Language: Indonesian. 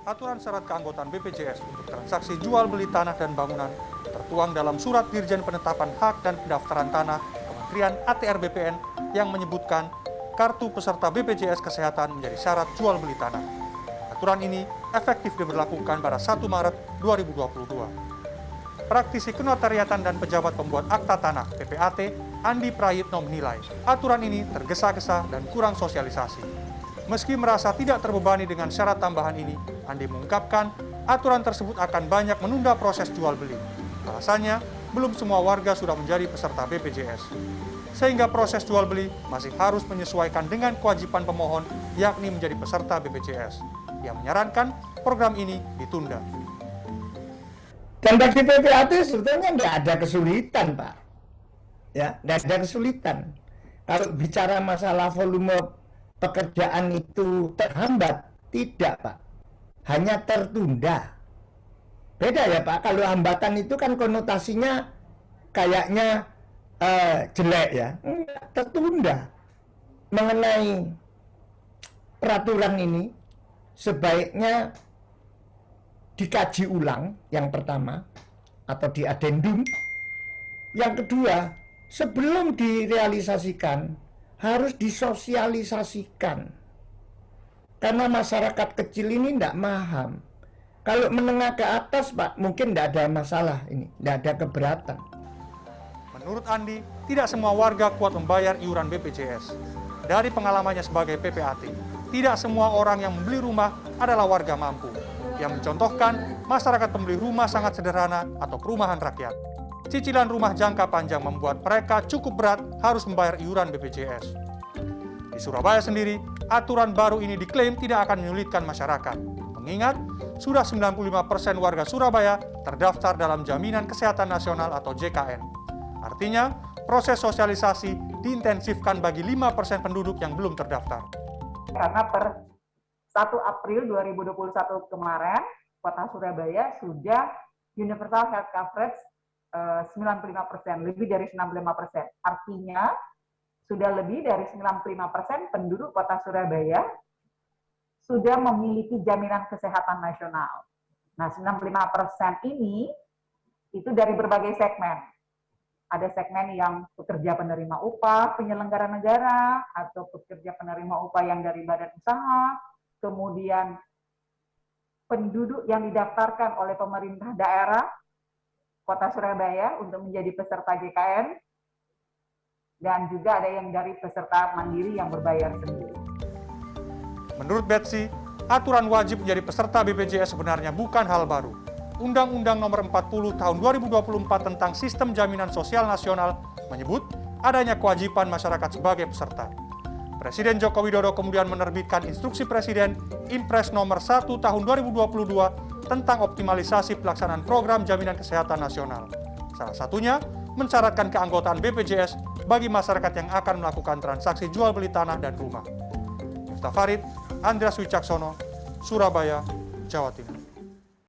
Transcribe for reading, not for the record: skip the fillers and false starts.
Aturan syarat keanggotaan BPJS untuk transaksi jual beli tanah dan bangunan tertuang dalam Surat Dirjen Penetapan Hak dan Pendaftaran Tanah Kementerian ATR BPN yang menyebutkan kartu peserta BPJS Kesehatan menjadi syarat jual beli tanah. Aturan ini efektif diberlakukan pada 1 Maret 2022. Praktisi kenotariatan dan pejabat pembuat akta tanah PPAT, Andi Prayitno menilai aturan ini tergesa-gesa dan kurang sosialisasi. Meski merasa tidak terbebani dengan syarat tambahan ini, Andi mengungkapkan aturan tersebut akan banyak menunda proses jual beli. Alasannya, belum semua warga sudah menjadi peserta BPJS. Sehingga proses jual beli masih harus menyesuaikan dengan kewajiban pemohon, yakni menjadi peserta BPJS. Ia menyarankan program ini ditunda. Dan bagi PPAT sebetulnya nggak ada kesulitan, Pak. Ya, nggak ada kesulitan. Kalau bicara masalah volume pekerjaan itu terhambat, tidak, Pak. Hanya tertunda. Beda ya, Pak. Kalau hambatan itu kan konotasinya kayaknya jelek ya. Enggak, tertunda. Mengenai peraturan ini sebaiknya dikaji ulang yang pertama atau di adendum. Yang kedua, sebelum direalisasikan harus disosialisasikan. Karena masyarakat kecil ini tidak paham. Kalau menengah ke atas, Pak, mungkin tidak ada masalah ini, tidak ada keberatan. Menurut Andi, tidak semua warga kuat membayar iuran BPJS. Dari pengalamannya sebagai PPAT, tidak semua orang yang membeli rumah adalah warga mampu. Yang mencontohkan, masyarakat pembeli rumah sangat sederhana atau perumahan rakyat. Cicilan rumah jangka panjang membuat mereka cukup berat harus membayar iuran BPJS. Di Surabaya sendiri, aturan baru ini diklaim tidak akan menyulitkan masyarakat. Mengingat, sudah 95% warga Surabaya terdaftar dalam Jaminan Kesehatan Nasional atau JKN. Artinya, proses sosialisasi diintensifkan bagi 5% penduduk yang belum terdaftar. Karena per 1 April 2021 kemarin, Kota Surabaya sudah Universal Health Coverage 95%, lebih dari 95%. Artinya, sudah lebih dari 95% penduduk Kota Surabaya sudah memiliki jaminan kesehatan nasional. Nah, 95% ini itu dari berbagai segmen. Ada segmen yang pekerja penerima upah, penyelenggara negara, atau pekerja penerima upah yang dari badan usaha, kemudian penduduk yang didaftarkan oleh pemerintah daerah Kota Surabaya untuk menjadi peserta JKN, dan juga ada yang dari peserta mandiri yang berbayar sendiri. Menurut Betsy, aturan wajib menjadi peserta BPJS sebenarnya bukan hal baru. Undang-Undang Nomor 40 Tahun 2024 tentang Sistem Jaminan Sosial Nasional menyebut adanya kewajiban masyarakat sebagai peserta. Presiden Joko Widodo kemudian menerbitkan Instruksi Presiden Impres Nomor 1 Tahun 2022 tentang optimalisasi pelaksanaan program jaminan kesehatan nasional. Salah satunya, mensyaratkan keanggotaan BPJS bagi masyarakat yang akan melakukan transaksi jual beli tanah dan rumah. Miftah Farid, Andreas Wicaksono, Surabaya, Jawa Timur.